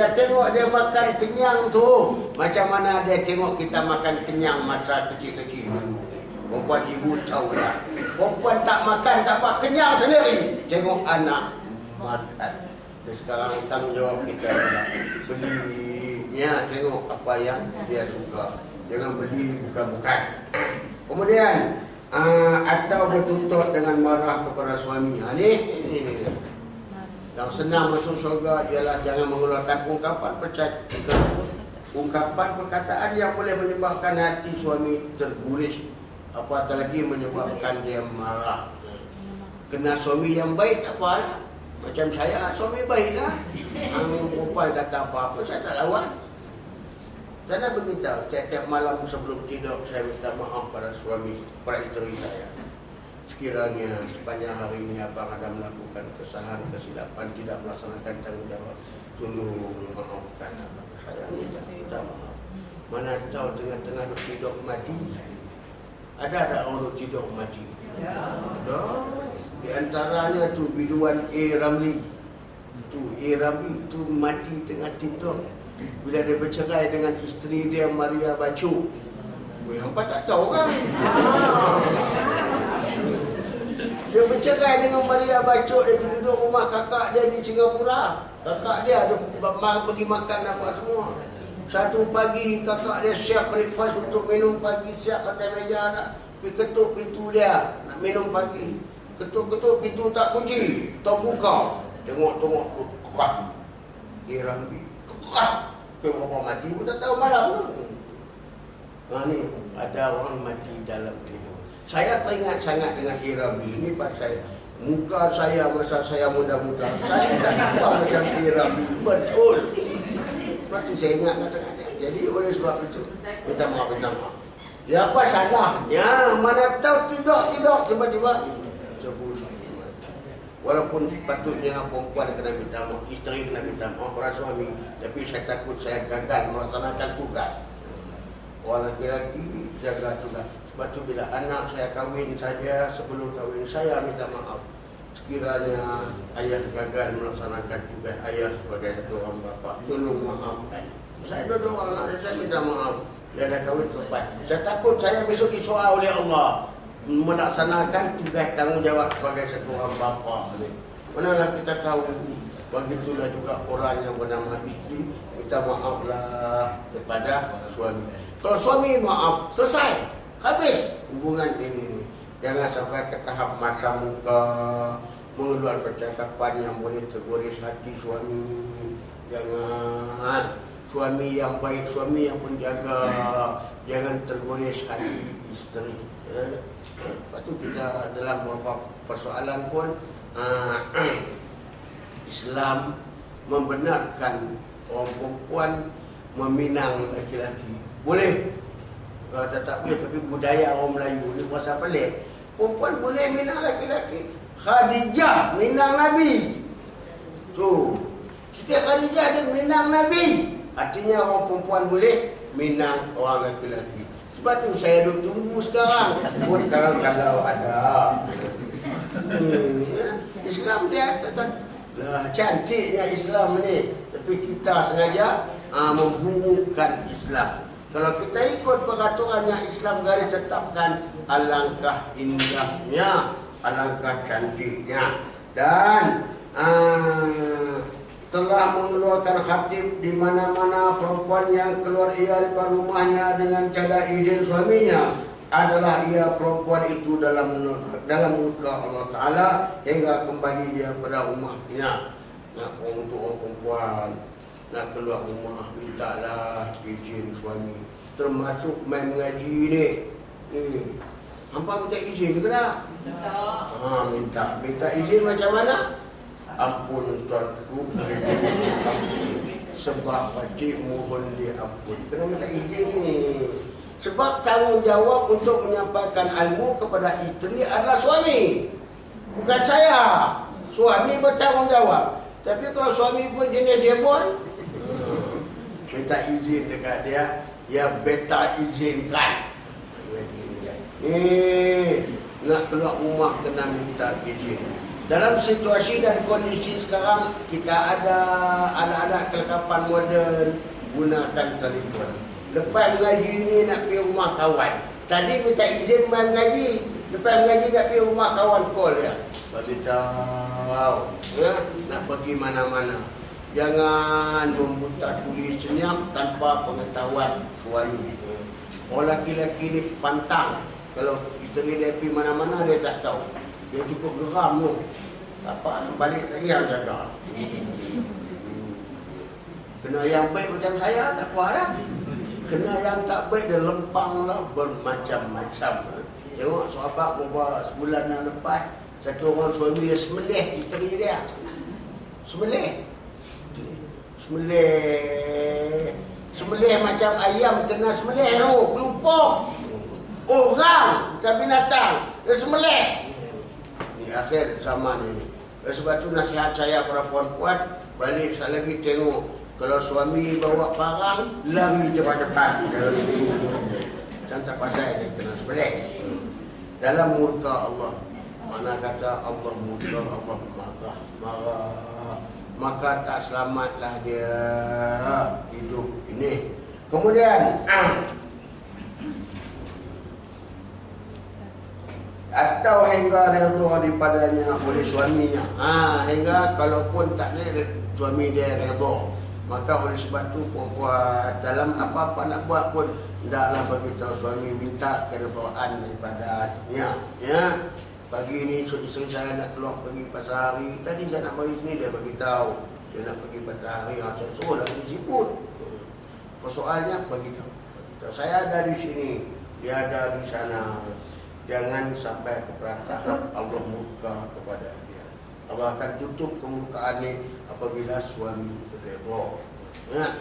Kita tengok dia makan kenyang tu. Macam mana dia tengok kita makan kenyang masa kecil-kecil dulu. Perempuan ibu tahu lah. Perempuan tak makan tak apa, kenyang sendiri. Tengok anak makan. Dan sekarang tanggungjawab kita adalah belinya, tengok apa yang dia suka. Jangan beli bukan-bukan. Kemudian atau bertuntut dengan marah kepada suami. Ini yang senang masuk syurga ialah jangan mengeluarkan ungkapan perkataan yang boleh menyebabkan hati suami terguris, apatah lagi menyebabkan dia marah. Kena suami yang baik tak apalah. Macam saya, suami baiklah. Perempuan kata apa-apa, saya tak lawan. Saya beritahu, setiap malam sebelum tidur saya minta maaf pada suami, pada isteri saya. Sekiranya sepanjang hari ini abang ada melakukan kesalahan, kesilapan, tidak melaksanakan tanggungjawab, tolong maafkan abang. Saya minta maaf. Mana tahu tengah-tengah duk tidur mati. Ada orang duk tidur mati. Ada. Di antaranya tu biduan A. Ramli. Tu A. Ramli tu mati tengah tidur. Bila dia bercerai dengan isteri dia Maria Bacu. Hampa tak tahu kan? Dia bercerai dengan Maria Bacu. Dia duduk rumah kakak dia di Singapura. Kakak dia ada bagi makan apa semua. Satu pagi kakak dia siap breakfast untuk minum pagi, siap atas meja nak. Pergi ketuk pintu dia nak minum pagi. Ketuk-ketuk pintu tak kunci, tak buka. Tengok-tengok kuat. Dia rambi. Kuat. Kenapa mati pun tak tahu malam tu. Ni ada orang mati dalam tidur. Saya teringat sangat dengan Iramli ini pasal muka saya masa saya muda-muda. Saya tak nampak macam Iramli. Betul. Sebab tu saya ingat sangat. Jadi oleh sebab itu minta maaf. Ya apa salahnya? Mana tahu tidak tiba-tiba sebut. Walaupun sepatutnya perempuan kena minta maaf, isteri kena minta maaf pada suami, tapi saya takut saya gagal melaksanakan tugas. Orang lelaki jaga tugas. Sebab tu bila anak saya kahwin saja, sebelum kahwin saya minta maaf. Sekiranya ayah gagal melaksanakan tugas ayah sebagai satu orang bapa, tolong maafkan. Saya dua orang anak saya minta maaf. Dia dah kahwin tepat. Saya takut saya besok disoal oleh Allah melaksanakan tugas tanggungjawab sebagai satu orang bapa. Manalah kita tahu, begitulah juga orang yang bernama isteri minta maaflah kepada suami. Kalau suami maaf, selesai, habis hubungan ini. Jangan sampai ke tahap masam muka, mengeluarkan percakapan yang boleh tergoris hati suami. Jangan. Suami yang baik, suami yang penjaga, jangan tergoris hati isteri. Lepas tu kita dalam beberapa persoalan pun Islam membenarkan orang perempuan meminang laki-laki. Boleh. Tak boleh, tapi budaya orang Melayu ni puasa pelik. Perempuan boleh minang laki-laki. Khadijah minang Nabi. Tu. Siti Khadijah dia minang Nabi. Artinya orang perempuan boleh minang orang laki-laki. Sebab tu saya duk tunggu sekarang. Pun kalau ada. Islam dia cantiknya Islam ni. Tapi kita sengaja memburukkan Islam. Kalau kita ikut peraturan yang Islam garis tetapkan, alangkah indahnya, alangkah cantiknya. Dan telah mengeluarkan khatib di mana-mana perempuan yang keluar ia daripada rumahnya dengan tiada izin suaminya adalah ia perempuan itu dalam murka Allah Ta'ala hingga kembali ia pada rumahnya. Nak untuk orang perempuan nak keluar rumah, mintalah izin suami. Termasuk main mengaji ni. Hampa minta izin ke tak? Minta izin macam mana? Ampun tuanku, sebab pakcik mohon diampun. Kena minta izin ni. Sebab tanggungjawab untuk menyampaikan ilmu kepada isteri adalah suami, bukan saya. Suami bertanggungjawab. Tapi kalau suami pun jenis demon, minta izin dekat dia, ya beta izinkan. Nak keluar rumah kena minta izin. Dalam situasi dan kondisi sekarang, kita ada anak-anak kelengkapan moden, gunakan telefon. Lepas mengaji ni nak pergi rumah kawan. Tadi minta izin main mengaji. Lepas mengaji nak pergi rumah kawan, call dia. Bagi tahu, ya, nak pergi mana-mana. Jangan membuta tulis senyap tanpa pengetahuan suami. Orang laki-laki ni pantang. Kalau isteri dia pergi mana-mana, dia tak tahu. Dia cukup geram tu. Apa, balik saya jaga. Kena yang baik macam saya, tak apa dah. Kena yang tak baik, dia lempang lah bermacam-macam. Tengok sahabat beberapa sebulan yang lepas, satu orang suami dia semelih isteri dia. Semelih macam ayam kena semelih tu, kelupuk. Orang, bukan binatang, dia semelih. Ni akhir zaman ini. Sebab tu nasihat saya para perempuan, balik sekali lagi tengok, kalau suami bawa barang, lari cepat-cepat. Macam tak pasal dia kena sebelah. Dalam murka Allah, mana kata Allah murka, Allah marah, maka tak selamatlah dia hidup ini. Kemudian atau hingga redha daripadanya oleh suaminya. Hingga kalaupun tak ada suami dia redha, maka oleh sebab tu perempuan dalam apa-apa nak buat pun hendaklah beritahu suami, minta keredaan daripadanya. Ya, pagi ini isteri saya nak keluar pergi pasar hari. Tadi saya nak bagi sini, dia beritahu dia nak pergi pasar hari. Saya suruh dah dijemput. Persoalannya beritahu. Saya ada di sini, dia ada di sana. Jangan sampai kepada tahap Allah murka kepada dia. Allah akan tutup kemurkaan ini apabila suami redha. Ya.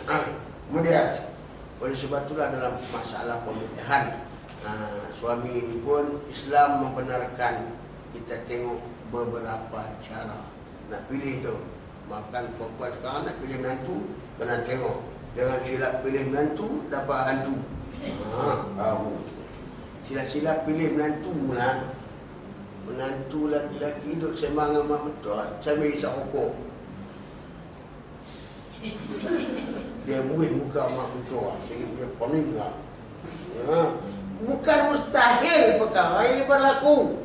Kemudian oleh sebab itulah dalam masalah pemilihan suami ini pun Islam membenarkan kita tengok beberapa cara nak pilih tu. Makan perempuan sekarang nak pilih menantu, kena tengok. Jangan silap pilih menantu dapat hantu. Silap-silap pilih menantu lah. Menantu laki-laki duduk sembang dengan mak mentua sambil isap rokok. Dia muih muka mak mentua, dia pening lah. Bukan mustahil perkara ini berlaku.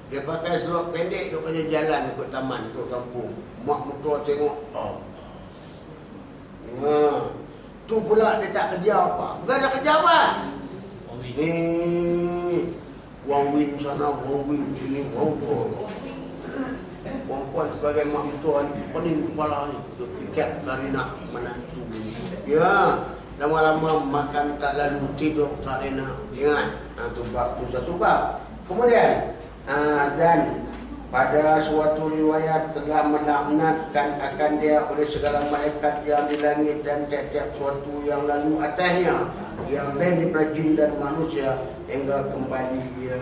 Dia pakai selop pendek, duduk pada jalan ikut taman, ikut kampung. Mak mentua tengok, tu pula dia tak kerja apa. Bukan ada kerja apa. Wang win sana, wang win sini, wang perempuan sebagai mak mentua ni pening kepala ni, duk pikat karina menantu. Ya, lama-lama makan tak lalu, tidur tak enak. Ingat, tu bab tu satu bab. Kemudian dan pada suatu riwayat telah melaknatkan akan dia oleh segala malaikat yang di langit dan tiap-tiap suatu yang lalu atasnya, yang lain daripada jin dan manusia, hingga kembali dia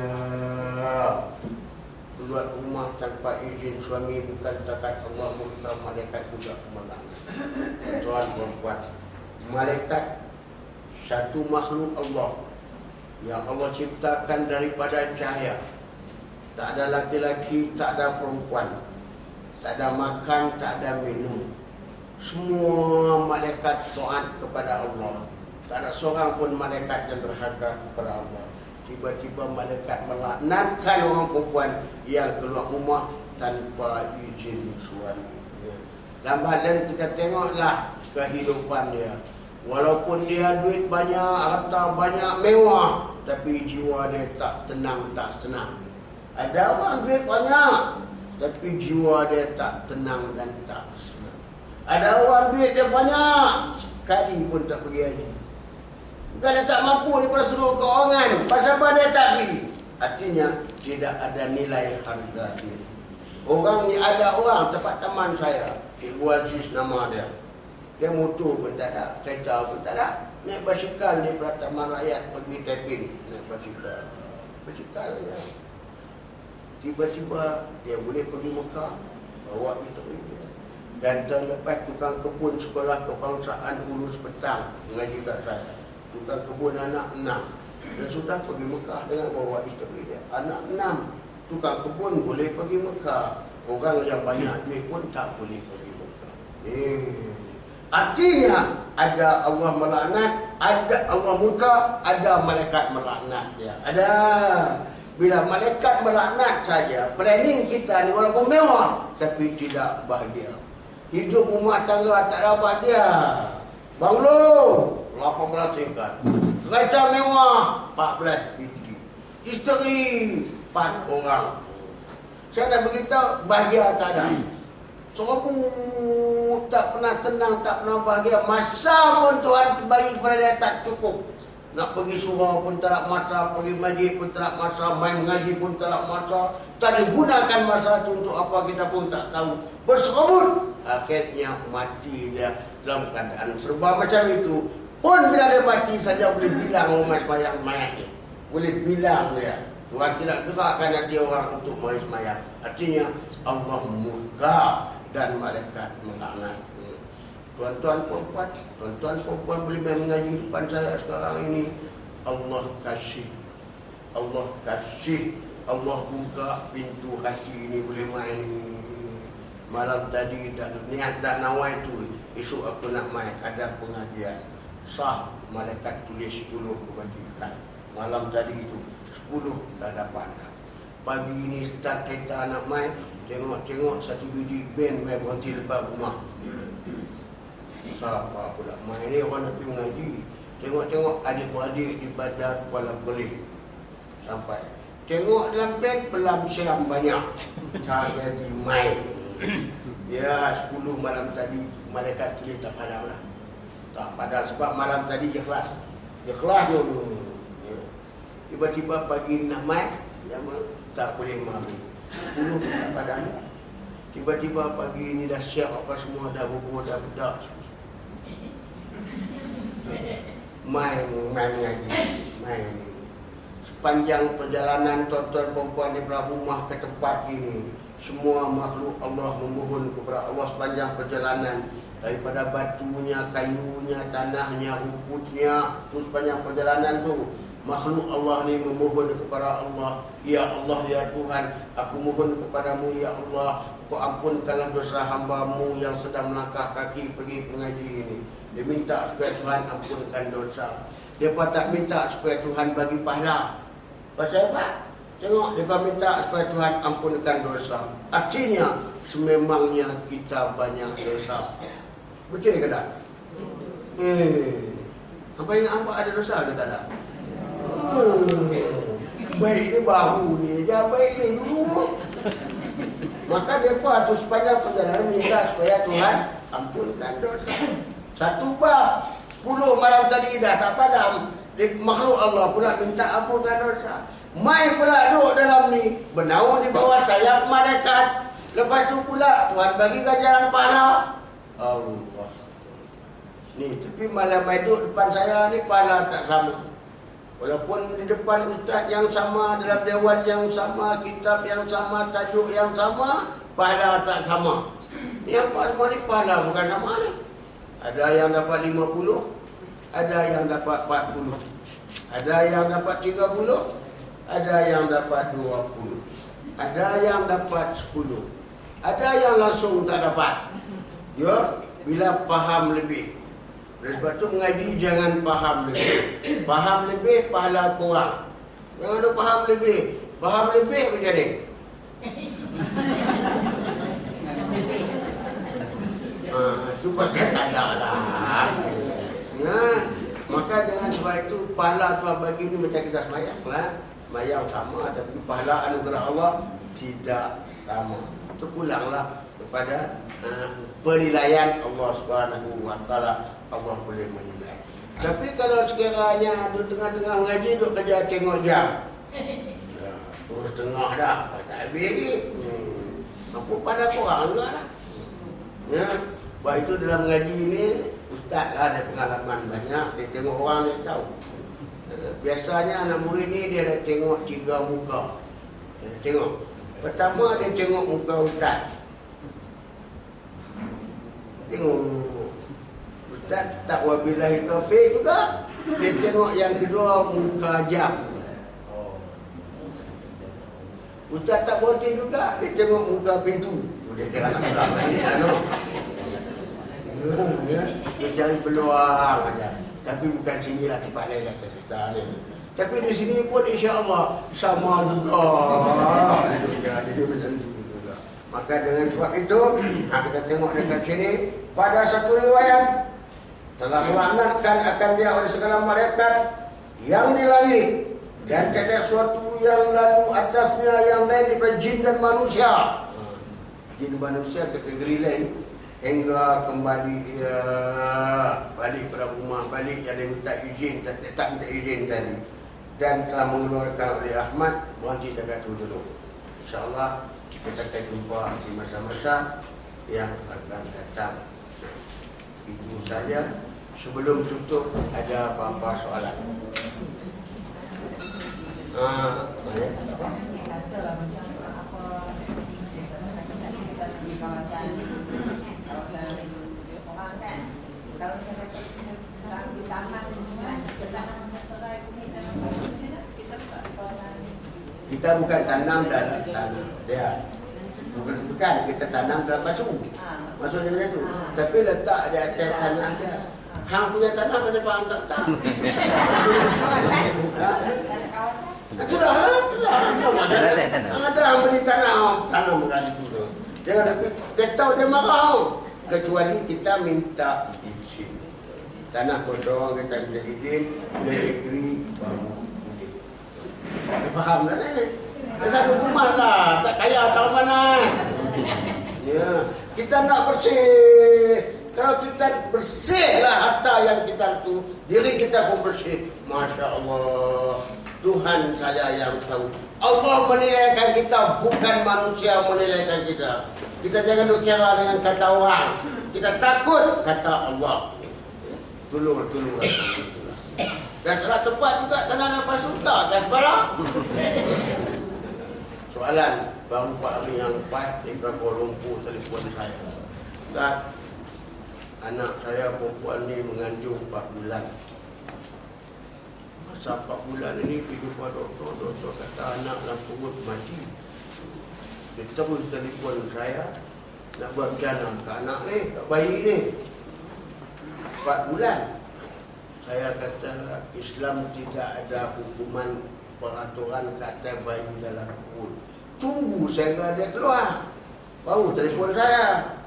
keluar rumah tanpa izin suami. Bukan takat Allah murka, malaikat juga melaknat. Tuan perempuan, malaikat satu makhluk Allah yang Allah ciptakan daripada cahaya. Tak ada laki-laki, tak ada perempuan, tak ada makan, tak ada minum. Semua malaikat taat kepada Allah. Tak ada seorang pun malaikat yang derhaka kepada Allah. Tiba-tiba malaikat melaknatkan orang perempuan yang keluar rumah tanpa izin suami. Lambat laun kita tengoklah kehidupan dia. Walaupun dia duit banyak, harta banyak, mewah, tapi jiwa dia tak tenang, tak senang. Ada orang duit banyak, tapi jiwa dia tak tenang dan tak senang. Ada orang duit dia banyak, sekali pun tak pergi haji. Bukan dia tak mampu daripada seluruh keuangan, pasal apa dia tak pergi? Artinya tidak ada nilai harga diri. Orang ni, ada orang tempat teman saya, Cikgu Aziz nama dia. Dia motor pun tak ada, kereta pun tak ada. Naik basikal di Taman Rakyat pergi tapping, naik basikal. Basikal ya. Tiba-tiba dia boleh pergi Mekah, bawa isteri dia. Dan terlepas tukang kebun sekolah kebangsaan Ulus Petang mengaji kat saya. Tukang kebun anak 6. Dan sudah pergi Mekah dengan bawa isteri dia. Anak 6. Tukang kebun boleh pergi Mekah. Orang yang banyak duit pun tak boleh pergi Mekah. Artinya ada Allah melaknat, ada Allah murka, ada malaikat melaknat dia. Ada. Bila malaikat melaknat saja, planning kita ni walaupun mewah tapi tidak bahagia. Hidup rumah tangga tak ada bahagia. Banglo 18 tingkat. Kereta mewah 14 biji. Isteri 4 orang. Saya nak beritahu bahagia tak ada. Semua tak pernah tenang, tak pernah bahagia. Masa pun Tuhan bagi kepada dia tak cukup. Nak pergi surau pun tak ada masa, pergi masjid pun tak ada masa, main mengaji pun tak ada masa. Tak digunakan masa itu untuk apa kita pun tak tahu. Berserabut. Akhirnya mati dia dalam keadaan serba macam itu. Pun bila dia mati saja boleh bilang rumah semayang mayatnya. Boleh bilang dia. Tuhan tidak gerakkan hati orang untuk mari semayang. Artinya Allah murka dan malaikat melaknat. Tuan-tuan perempuan boleh main mengaji depan saya sekarang ini. Allah kasih. Allah buka pintu hati ini boleh main. Malam tadi dah niat dah nawai tu. Esok aku nak main, ada pengajian. Sah, malaikat tulis 10 kebajikan. Malam tadi itu 10 dah dapat. Pagi ini start kereta nak main. Tengok satu biji band main berhenti depan rumah. Siapa pula main ni orang nak pergi mengaji. Tengok adik-beradik di Badar Kuala Belih. Sampai tengok dalam band pelam siam banyak. Saya di main. Ya 10 malam tadi malaikat tulis tak padam lah. Tak padam sebab malam tadi ikhlas. Ikhlas dulu. Tiba-tiba pagi nak main, tak boleh mari. 10 tak padam. Tiba-tiba pagi ini dah siap apa semua, dah bubur, dah bedak. Main mengaji. Sepanjang perjalanan tuan-tuan perempuan di rumah ke tempat ini, semua makhluk Allah memohon kepada Allah sepanjang perjalanan. Daripada batunya, kayunya, tanahnya, rumputnya, terus sepanjang perjalanan tu makhluk Allah ni memohon kepada Allah. Ya Allah, ya Tuhan, aku mohon kepadamu, ya Allah, kau ampunkanlah dosa hamba-Mu yang sedang melangkah kaki pergi mengaji ini. Dia minta supaya Tuhan ampunkan dosa. Dia tak minta supaya Tuhan bagi pahala. Pasal apa? Tengok, dia minta supaya Tuhan ampunkan dosa. Artinya, sememangnya kita banyak dosa. Betul ke tak? Apa yang apa ada dosa ke tak ada? Baik ni baru ni, jangan baik ni dulu. Maka mereka tu sepanjang perjalanan minta supaya Tuhan ampunkan dosa. Satu bab 10 malam tadi dah tak padam. Makhluk Allah pula minta ampunkan dosa. Mai pula duduk dalam ni, bernaung di bawah sayap malaikat. Lepas tu pula Tuhan bagi ganjaran pahala. Allah. Ni tapi malam mai duduk depan saya ni pahala tak sama. Walaupun di depan ustaz yang sama, dalam dewan yang sama, kitab yang sama, tajuk yang sama, pahala tak sama. Ni apa semua ni pahala bukan sama ni. Ada yang dapat 50, ada yang dapat 40, ada yang dapat 30, ada yang dapat 20, ada yang dapat 10, ada yang langsung tak dapat. Ya, bila faham lebih. Oleh sebab tu mengaji jangan faham lebih. Faham lebih, pahala kurang. Jangan ada faham lebih. Faham lebih macam ni. Itu pakai tak ada lah. Ya, maka dengan sebab itu pahala Tuhan bagi ni macam kita semayang lah. Semayang sama, tapi pahala anugerah Allah tidak sama. Itu pulanglah kepada penilaian Allah Subhanahu Wa Taala. Allah boleh menilai. Tapi kalau sekiranya duduk tengah-tengah ngaji, duduk kerja tengok jam. Ya, terus tengah dah, tak habis. Apa pada korang enggak lah. Ya, sebab itu dalam ngaji ni ustaz lah ada pengalaman banyak. Dia tengok orang dia tahu. Biasanya anak murid ni dia dah tengok 3 muka. Dia tengok. Pertama dia tengok muka ustaz. Tengok ustaz tak wabillahi taufik juga. Dia tengok yang kedua muka jam. Ustaz tak berhenti juga, dia tengok muka pintu. Dia kira nak pulang balik. Dia cari peluang aja. Tapi bukan sini lah tempat lain lah saya cerita ni. Tapi di sini pun insya-Allah sama juga. Jadi macam tu juga. Maka dengan sebab itu, kita tengok dekat sini pada satu riwayat telah melaknatkan akan dia oleh segala malaikat yang di langit dan tiada suatu yang lalu atasnya yang lain daripada jin dan manusia. Jin dan manusia kategori lain hingga kembali balik pada rumah, balik yang dia minta izin, tak minta izin tadi, dan telah mengeluarkan oleh Ahmad. Berhenti dekat itu dulu. InsyaAllah kita akan jumpa di masa-masa yang akan datang. Itu saja. Sebelum tutup ada apa-apa soalan? Kita bukan tanam dalam tanah dia. Bukan kita tanam dalam pasu. Maksudnya macam tu. Tapi letak di atas tanah dia. Hang punya tanah macam apa hang tak tahu? Sudahlah. Ada yang beli tanah bukan itu tu. Jangan dia tahu dia marah. Kecuali kita minta izin. Tanah kosong kita minta izin, dia agree baru boleh. Faham tak ni? Satu rumah lah, tak kaya tahu mana. Ya, kita nak bersih. Kalau kita bersihlah harta yang kita tu, diri kita pun bersih. Masya Allah, Tuhan saya yang tahu. Allah menilaikan kita, bukan manusia menilaikan kita. Kita jangan duk kira dengan kata orang. Kita takut kata Allah. Tolonglah. Dan telah tepat juga tanah nafas suka. Tak apalah. Soalan baru 4 hari yang lepas di Kuala Lumpur telefon saya. Ustaz, anak saya perempuan ni mengandung 4 bulan. Masa 4 bulan ini pergi kepada doktor kata anak dalam perut mati. Dia terus telefon saya nak buat macam mana ke anak ni, kat bayi ni 4 bulan. Saya kata Islam tidak ada hukuman peraturan kata bayi dalam perut. Tunggu sehingga dia keluar, baru telefon saya.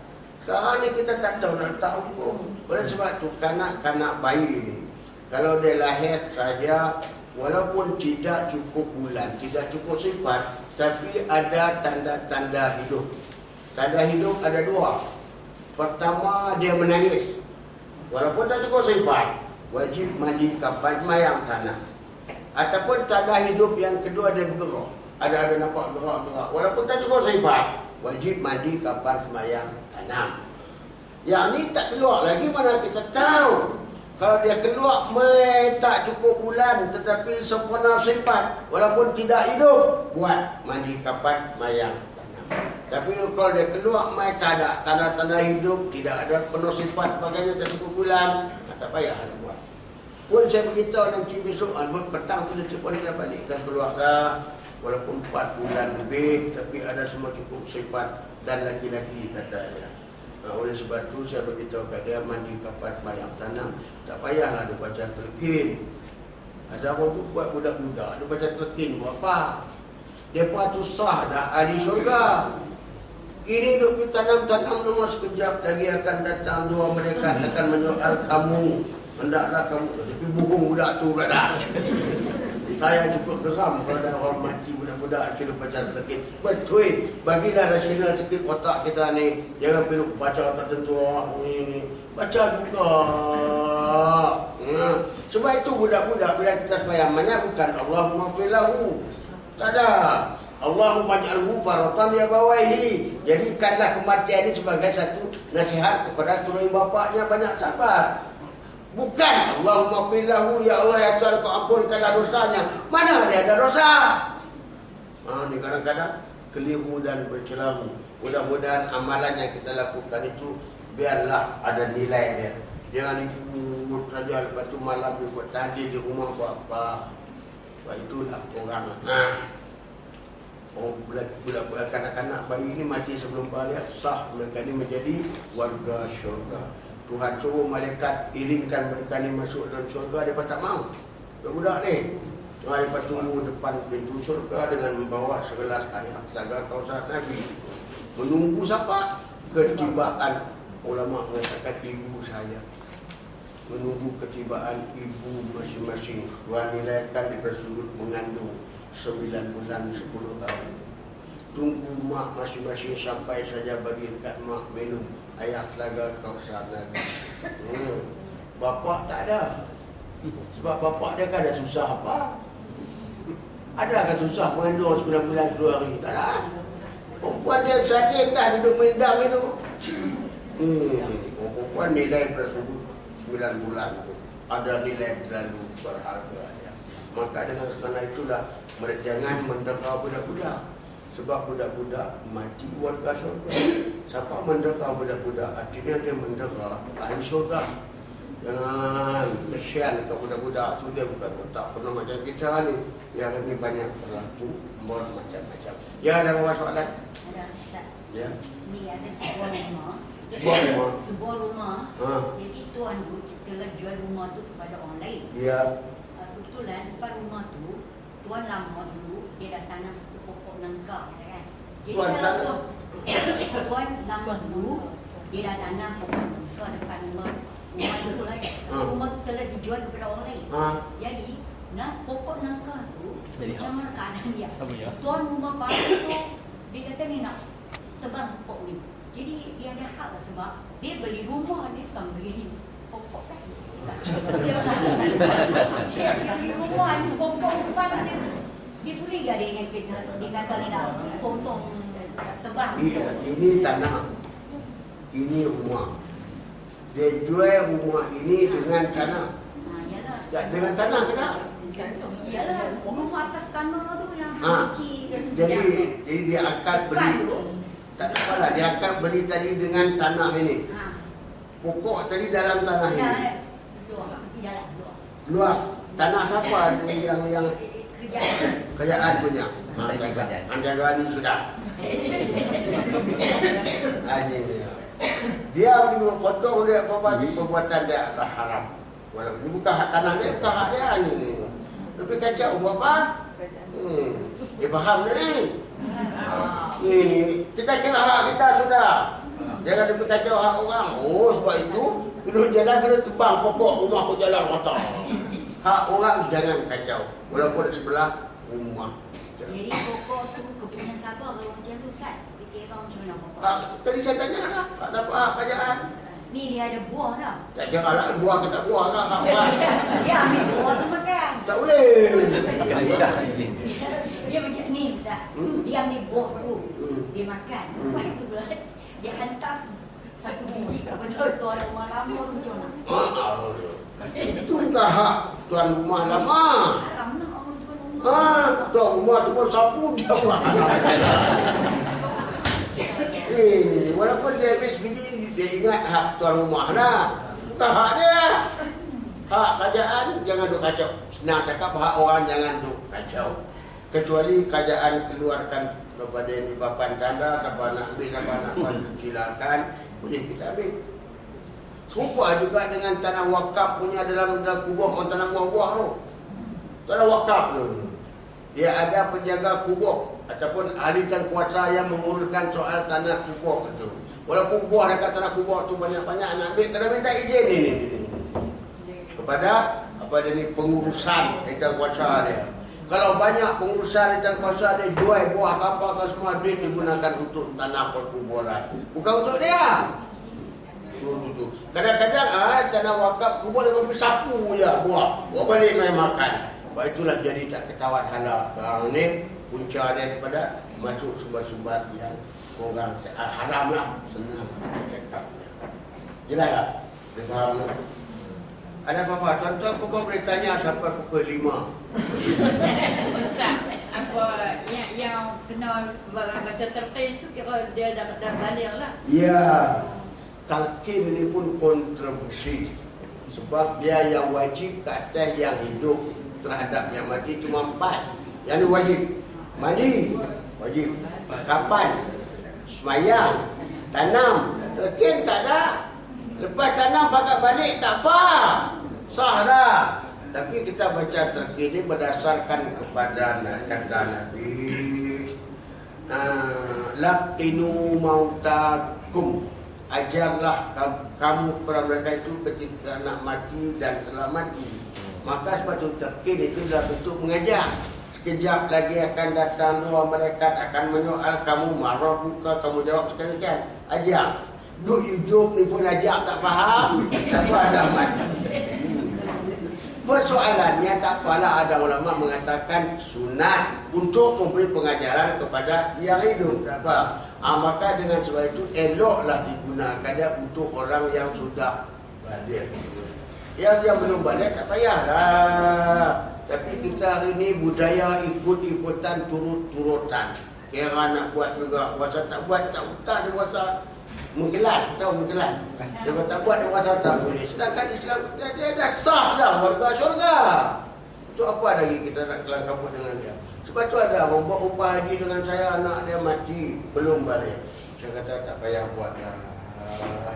Sekarang ni kita tak tahu nak letak hukum. Oleh sebab tu kanak-kanak bayi ni, kalau dia lahir saja, walaupun tidak cukup bulan, tidak cukup sifat, tapi ada tanda-tanda hidup. Tanda hidup ada 2. Pertama, dia menangis. Walaupun tak cukup sifat, wajib mandi kafan mayang tanah. Ataupun tanda hidup yang kedua, dia bergerak. Ada nampak gerak-gerak. Walaupun tak cukup sifat, wajib mandi kafan mayang tanah. Yang ni tak keluar lagi, mana kita tahu. Kalau dia keluar tak cukup bulan tetapi sempurna sifat, walaupun tidak hidup, buat mandi kafan mayang tanah. Tapi kalau dia keluar tak ada tanda-tanda hidup, tidak ada penuh sifat bagainya, tak cukup bulan, tak payah buat. Pun saya beritahu nanti besok, petang tu dia telefon dia balik, dah keluar dah. Walaupun 4 bulan lebih, tapi ada semua cukup sifat dan laki-laki kata dia. Oleh sebab tu saya beritahu kat dia mandi kafan mayang tanam. Tak payahlah dia baca telkin. Ada orang tu buat budak-budak, dia baca telkin buat apa? Dia pun susah dah ahli syurga. Ini duk tanam-tanam nama sekejap lagi akan datang 2 mereka akan menyoal kamu. Hendaklah kamu, tapi bohong budak tu pula dah. Saya cukup geram kalau ada orang mati budak-budak kira baca telkin. Betul, bagilah rasional sikit otak kita ni. Jangan perlu baca tertentu ni. Baca juga. Sebab itu budak-budak bila kita sembahyang bukan Allahumma filahu. Tak ada. Allahumma ja'alhu faratan ya bawaihi. Jadikanlah kematian ini sebagai satu nasihat kepada kedua bapaknya, banyak sabar. Bukan Allahumma filahu, ya Allah ya Tuhan kau ampunkanlah dosanya. Mana dia ada dosa? Ni kadang-kadang keliru dan bercelaru. Mudah-mudahan amalan yang kita lakukan itu biarlah ada nilai dia. Jangan ikut saja lepas tu malam dia buat tahlil di rumah buat apa. Sebab itulah orang. budak-budak kanak-kanak bayi ini mati sebelum balik, sah mereka ini menjadi warga syurga. Tuhan suruh malaikat iringkan mereka ni masuk dalam syurga, mereka tak mau. Budak ni mereka tunggu depan pintu syurga dengan membawa segelas air telaga Kausar Nabi. Menunggu siapa? Ketibaan, ulama mengatakan ibu saya. Menunggu ketibaan ibu masing-masing. Tuhan nilaikan di sudut mengandung 9 bulan 10 tahun. Tunggu mak masing-masing sampai saja bagi dekat mak minum air telaga Kausar Nabi. Bapak tak ada. Sebab bapak dia kan ada susah apa? Ada kan susah mengandung 9 bulan 10 hari? Tak ada. Perempuan dia sadin dah duduk mendang itu. Perempuan nilai tersebut 9 bulan itu ada nilai terlalu berharga dia. Maka dengan kerana itulah mereka jangan mendekar budak-budak. Sebab budak-budak mati warga syurga. Siapa mendekar budak-budak? Artinya dia mendekar ahli syurga. Jangan kesian ke budak-budak tu, dia bukan tak pernah macam kita ni. Yang lebih banyak berlaku macam-macam. Ya, ada apa soalan? Ada, Ustaz. Ya. Ni ada sebuah rumah. Sebuah rumah. Jadi tuan tu telah jual rumah tu kepada orang lain. Ya. Kebetulan depan rumah tu tuan lama dulu dia dah tanam satu pokok nangka, kan? Jadi tuan lama dulu dia dah tanam pokok nangka depan rumah dulu lah, kan? Rumah tu telah dijual kepada orang lain. Jadi pokok nangka tu macam mana keadaan dia? Tuan rumah baru tu dia kata ni nak tebang pokok ni. Jadi dia ada hak lah, sebab dia beli rumah, dia bukan beli pokok kan. Dia beli rumah ni, pokok depan dia boleh ke dia ingat kita, dia kata dia nak potong tebang. Ini tanah, ini rumah. Dia jual rumah ini dengan tanah. Dengan tanah ke tak? Yalah, rumah atas tanah tu yang kecil. Jadi dia akan beli. Tak apalah, dia akan beli tadi dengan tanah ini. Pokok tadi dalam tanah ini. Luar. Tanah siapa yang kerajaan punya? Kerajaan ini sudah. Dia potong dia perbuatan dia adalah haram. Walaupun ini bukan hak tanah dia, bukan hak dia ni. Lebih kacau buat apa? Dia faham ni. Kita kira hak kita sudah. Jangan lebih kacau hak orang. Sebab itu duduk jalan kena tebang pokok rumah ke jalan mata. Hak orang jangan kacau. Walaupun di sebelah rumah. Jadi pokok tu kepunyaan sabar kalau macam tu, Ustaz. Fikir kau macam mana pokok? Tadi saya tanya lah, tak siapa hak kerajaan. Ni dia ada buah dah. Tak kira lah, buah ke tak buah lah hak orang. Dia ambil buah tu makan. Tak boleh. Dia macam ni, Ustaz. Dia ambil buah tu, dia makan. Lepas tu pula dia hantar satu biji kepada tuan rumah lama tu macam mana? Itu bukan hak tuan rumah lama. Haram lah orang tuan rumah. Tuan rumah tu pun sapu dia buat. Walaupun dia habis biji, dia ingat hak tuan rumah lah. Bukan hak dia. Hak kerajaan jangan duk kacau. Senang cakap hak orang jangan duk kacau. Kecuali kerajaan keluarkan kepada ini papan tanda, siapa nak ambil, siapa nak silakan, boleh kita ambil. Serupa juga dengan tanah wakaf punya dalam kubur, orang tanah buah-buah tu. Tanah wakaf tu. Dia ada penjaga kubur ataupun ahli kuasa yang menguruskan soal tanah kubur itu. Walaupun buah dekat tanah kubur tu banyak-banyak nak ambil, kena minta izin ni. Kepada ni pengurusan kuasa dia. Kalau banyak pengurusan dan kuasa dia jual buah apa semua, duit digunakan untuk tanah perkuburan. Bukan untuk dia. Tu. Kadang-kadang tanah wakaf kubur dia pergi sapu je buah. Buat balik main makan. Sebab itulah jadi tak ketahuan halal. Sekarang ni punca dia daripada masuk sumbat-sumbat yang orang haram lah. Senang cakap. Jelas tak? Dia faham tak? Ada apa-apa? Tuan-tuan apa boleh tanya sampai pukul 5. Ustaz, apa yang kena baca terqin tu kira dia dah balik lah. Ya, talqin ni pun kontroversi. Sebab dia yang wajib ke atas yang hidup terhadap yang mati cuma 4. Yang ni wajib. Mandi, Wajib. Kapan? Semayang, tanam, terkin tak ada. Lepas tanam pakai balik tak apa, sah dah. Tapi kita baca terkin ini berdasarkan kepada kata Nabi, laqinu mautakum, ajarlah kamu kepada mereka itu ketika nak mati dan telah mati. Maka sepatutnya terkin itu adalah bentuk mengajar. Sekejap lagi akan datang dua malaikat akan menyoal kamu, marah buka, kamu jawab sekali-kali. Ajar. Duk hidup ni pun ajar tak faham. Tak apa ada mati. Persoalannya tak apalah, ada ulama mengatakan sunat untuk memberi pengajaran kepada yang hidup. Tak apa. Maka dengan sebab itu eloklah digunakan dia untuk orang yang sudah balik. Yang belum balik tak payahlah. Tapi kita hari ini budaya ikut-ikutan, turut-turutan. Kira nak buat juga, puasa tak buat, tak utah dia puasa mengkelan, tahu mengkelan. Dia tak buat, dia puasa tak boleh. Sedangkan Islam dia dah sah dah, warga syurga. Itu apa lagi kita nak kelang kabut dengan dia? Sebab tu ada membuat upah haji dengan saya, anak dia mati, belum balik. Saya kata tak payah buat dah.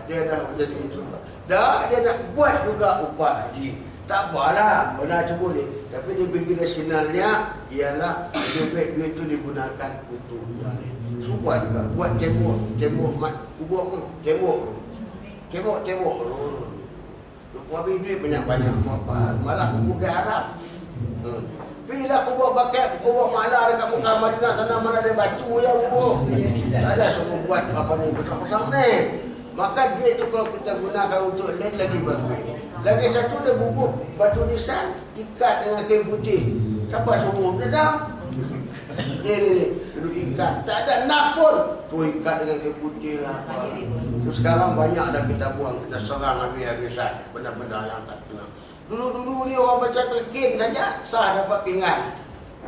Dia dah jadi syurga. Dah, dia nak buat juga upah haji. Tak apalah, benar tu boleh. Tapi dia bagi rasionalnya ialah duit itu digunakan untuk yang lain. Semua juga buat tembok mat kubur, tembok dulu. Habis duit banyak-banyak apa? Malah kubur dia haram. Bila kubur bakar, kubur malah dekat muka Madinah sana mana ada batu ya kubur. Tak ada suruh buat apa ni besar-besar ni. Maka duit tu kalau kita gunakan untuk lain lagi bagus. Lagi satu dia bubuk batu nisan, ikat dengan kain putih. Siapa suruh dia dah? Ni duduk ikat. Tak ada nas pun. Tu ikat dengan kain putih lah. Sekarang banyak dah kita buang, kita serang habis-habisan benda-benda yang tak kena. Dulu-dulu ni orang baca terkin saja sah dapat pinggan.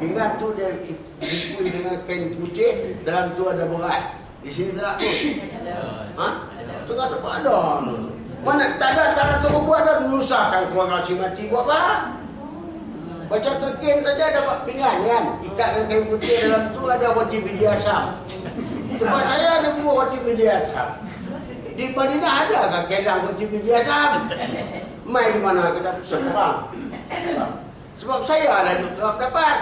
Pinggan tu dia dipui dengan kain putih, dalam tu ada berat. Di sini tak tu. Ha? Tengah tempat ada. Mana tak ada suruh buat dah, menyusahkan keluarga si mati buat apa? Baca terkin saja dapat pinggan kan. Ikat dengan kain putih, dalam tu ada roti biji asam. Tempat saya ada buah roti biji asam. Di Madinah ada kan kelang roti biji asam? Mai di mana kita seberang. Sebab saya ada kerap dapat.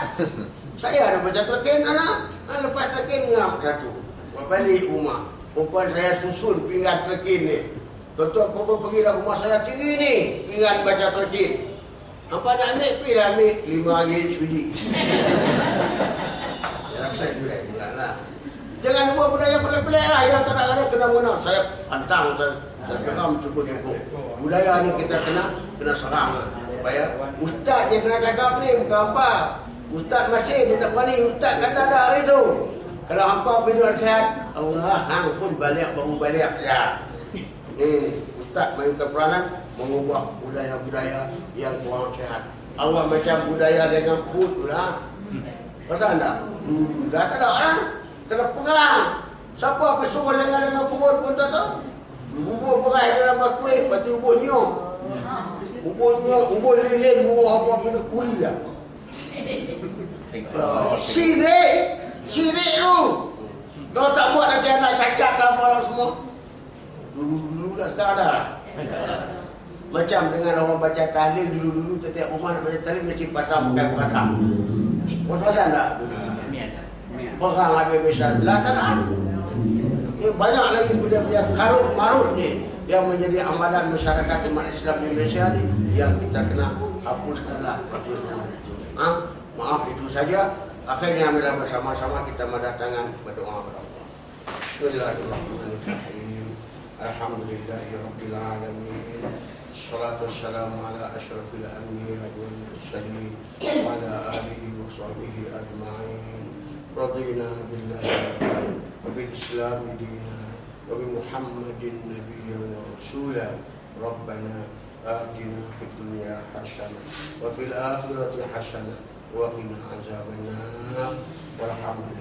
Saya ada baca terkin anak. Lepas terkin ngam satu. Buat balik rumah. Perempuan saya susun pinggan terkin ni. Tuan-tuan perempuan pergilah rumah saya tinggi ni. Pinggan baca terkin. Apa nak ambil? Pergilah ambil 5 hari sebiji. Jangan buat budaya pelik-pelik lah. Yang tak ada kena guna. Saya pantang. Saya geram cukup-cukup. Budaya ni kita kena serang lah. Supaya ustaz yang kena cakap ni bukan apa. Ustaz masih dia tak berani. Ustaz kata ada hari tu. Kalau hampa pergi nasihat, Allah pun balik baru balik ya. Ustaz mainkan peranan mengubah budaya-budaya yang kurang sehat. Allah macam budaya dengan put pula. Pasal tak? Dah tak ada lah. Kena perang. Siapa pergi suruh lengan-lengan perut pun tak tahu. Bubur beras dalam bakuih, lepas tu bubur nyong. Bubur nyong, bubur lilin, bubur apa pun kuli lah. Sirik tu. Kalau tak buat nanti anak cacat lah apalah semua. Dulu lah sekarang dah. Macam dengan orang baca tahlil dulu setiap rumah nak baca tahlil mesti pasang pakai peradam. Pasang tak? Perang habis-habisan. Lah tak ada. Banyak lagi benda-benda karut marut ni yang menjadi amalan masyarakat umat Islam di Malaysia ni yang kita kena hapuskanlah maksudnya. Maaf itu saja. Akhirnya ambillah bersama-sama kita mendatangkan berdoa kepada Allah. Bismillahirrahmanirrahim. Alhamdulillahirabbil alamin. Wassalatu wassalamu ala asyrafil anbiya'i wal mursalin wa ala alihi wa sahbihi ajma'in. Radina billahi rabban wa bil islam dinan wa bi Muhammadin nabiyyan wa rasulan. Rabbana atina fid dunya hasanah wa fil akhirati hasanah wa qina azabannar. Walhamdulillah.